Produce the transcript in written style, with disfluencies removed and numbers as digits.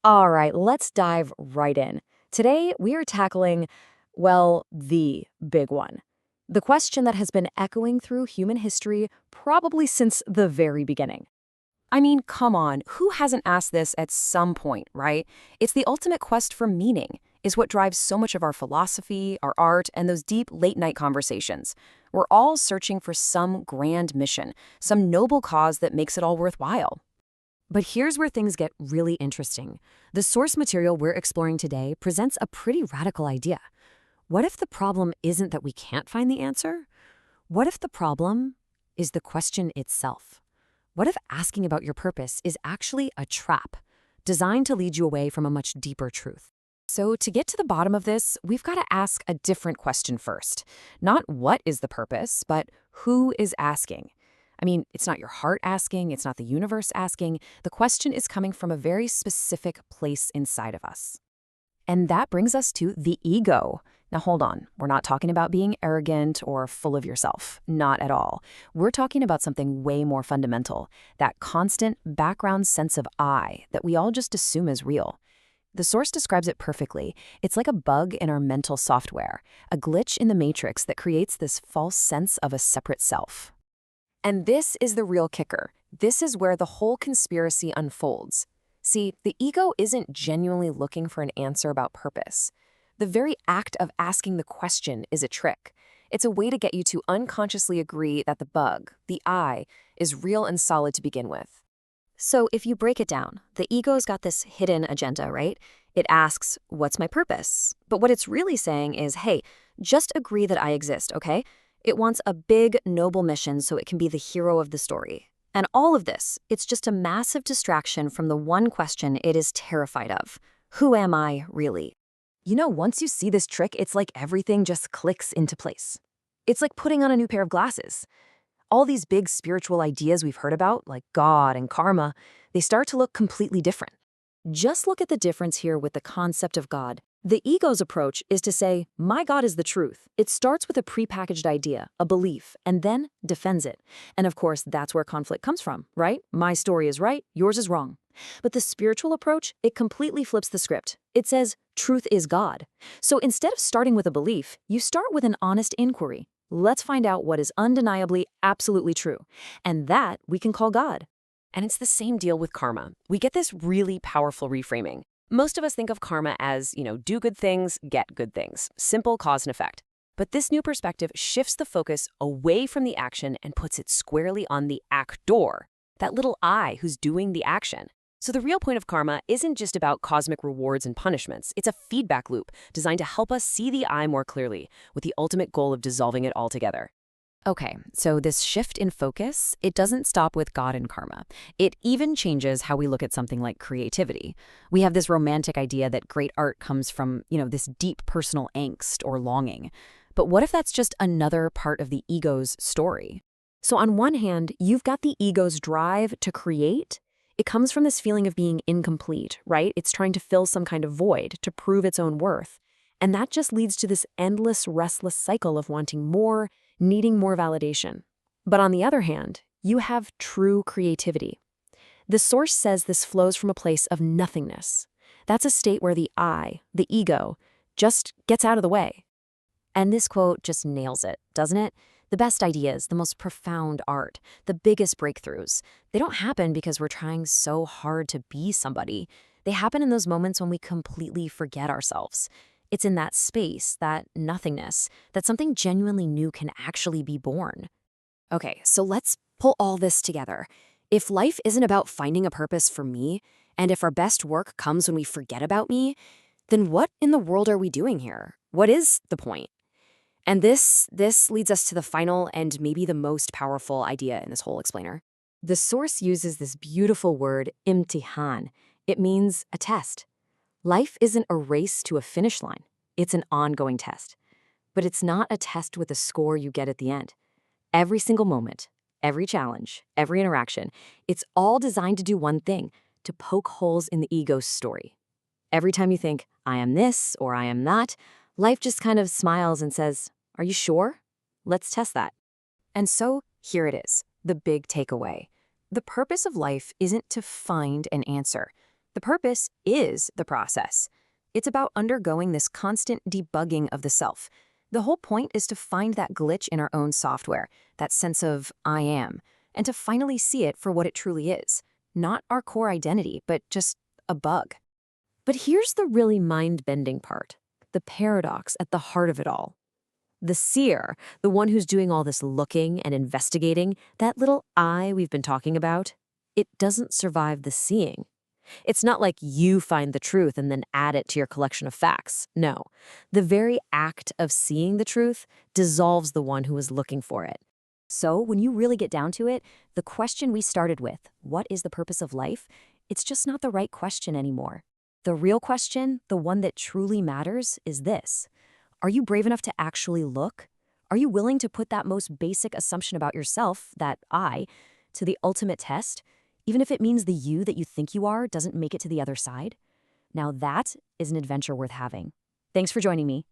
All right, let's dive right in. Today, we are tackling, well, the big one. The question that has been echoing through human history probably since the very beginning. I mean, come on, who hasn't asked this at some point, right? It's the ultimate quest for meaning, is what drives so much of our philosophy, our art, and those deep late night conversations. We're all searching for some grand mission, some noble cause that makes it all worthwhile. But here's where things get really interesting. The source material we're exploring today presents a pretty radical idea. What if the problem isn't that we can't find the answer? What if the problem is the question itself? What if asking about your purpose is actually a trap, designed to lead you away from a much deeper truth? So, to get to the bottom of this, we've got to ask a different question first. Not what is the purpose, but who is asking? I mean, it's not your heart asking, it's not the universe asking. The question is coming from a very specific place inside of us. And that brings us to the ego. Now, hold on. We're not talking about being arrogant or full of yourself. Not at all. We're talking about something way more fundamental, that constant background sense of I that we all just assume is real. The source describes it perfectly. It's like a bug in our mental software, a glitch in the matrix that creates this false sense of a separate self. And this is the real kicker. This is where the whole conspiracy unfolds. See, the ego isn't genuinely looking for an answer about purpose. The very act of asking the question is a trick. It's a way to get you to unconsciously agree that the bug, the I, is real and solid to begin with. So if you break it down, the ego's got this hidden agenda, right? It asks, what's my purpose? But what it's really saying is, hey, just agree that I exist, okay? It wants a big, noble mission so it can be the hero of the story. And all of this, it's just a massive distraction from the one question it is terrified of. Who am I, really? Once you see this trick, it's like everything just clicks into place. It's like putting on a new pair of glasses. All these big spiritual ideas we've heard about, like God and karma, they start to look completely different. Just look at the difference here with the concept of God. The ego's approach is to say, my God is the truth. It starts with a prepackaged idea, a belief, and then defends it. And of course, that's where conflict comes from, right? My story is right, yours is wrong. But the spiritual approach, it completely flips the script. It says, truth is God. So instead of starting with a belief, you start with an honest inquiry. Let's find out what is undeniably, absolutely true. And that we can call God. And it's the same deal with karma. We get this really powerful reframing. Most of us think of karma as, do good things, get good things. Simple cause and effect. But this new perspective shifts the focus away from the action and puts it squarely on the actor, that little I who's doing the action. So the real point of karma isn't just about cosmic rewards and punishments. It's a feedback loop designed to help us see the I more clearly, with the ultimate goal of dissolving it altogether. Okay, so this shift in focus, it doesn't stop with God and karma. It even changes how we look at something like creativity. We have this romantic idea that great art comes from, this deep personal angst or longing. But what if that's just another part of the ego's story? So on one hand, you've got the ego's drive to create. It comes from this feeling of being incomplete, right? It's trying to fill some kind of void, to prove its own worth. And that just leads to this endless, restless cycle of wanting more, needing more validation. But on the other hand, you have true creativity. The source says this flows from a place of nothingness. That's a state where the I, the ego, just gets out of the way. And this quote just nails it, doesn't it? The best ideas, the most profound art, the biggest breakthroughs, they don't happen because we're trying so hard to be somebody. They happen in those moments when we completely forget ourselves. It's in that space, that nothingness, that something genuinely new can actually be born. Okay, so let's pull all this together. If life isn't about finding a purpose for me, and if our best work comes when we forget about me, then what in the world are we doing here? What is the point? And this leads us to the final and maybe the most powerful idea in this whole explainer. The source uses this beautiful word, imtihan. It means a test. Life isn't a race to a finish line. It's an ongoing test. But it's not a test with a score you get at the end. Every single moment, every challenge, every interaction, it's all designed to do one thing, to poke holes in the ego's story. Every time you think, I am this or I am that, life just kind of smiles and says, are you sure? Let's test that. And so here it is, the big takeaway. The purpose of life isn't to find an answer. The purpose is the process. It's about undergoing this constant debugging of the self. The whole point is to find that glitch in our own software, that sense of I am, and to finally see it for what it truly is. Not our core identity, but just a bug. But here's the really mind-bending part, the paradox at the heart of it all. The seer, the one who's doing all this looking and investigating, that little I we've been talking about, it doesn't survive the seeing. It's not like you find the truth and then add it to your collection of facts. No. The very act of seeing the truth dissolves the one who is looking for it. So, when you really get down to it, the question we started with, what is the purpose of life? It's just not the right question anymore. The real question, the one that truly matters, is this. Are you brave enough to actually look? Are you willing to put that most basic assumption about yourself, that I, to the ultimate test, even if it means the you that you think you are doesn't make it to the other side? Now that is an adventure worth having. Thanks for joining me.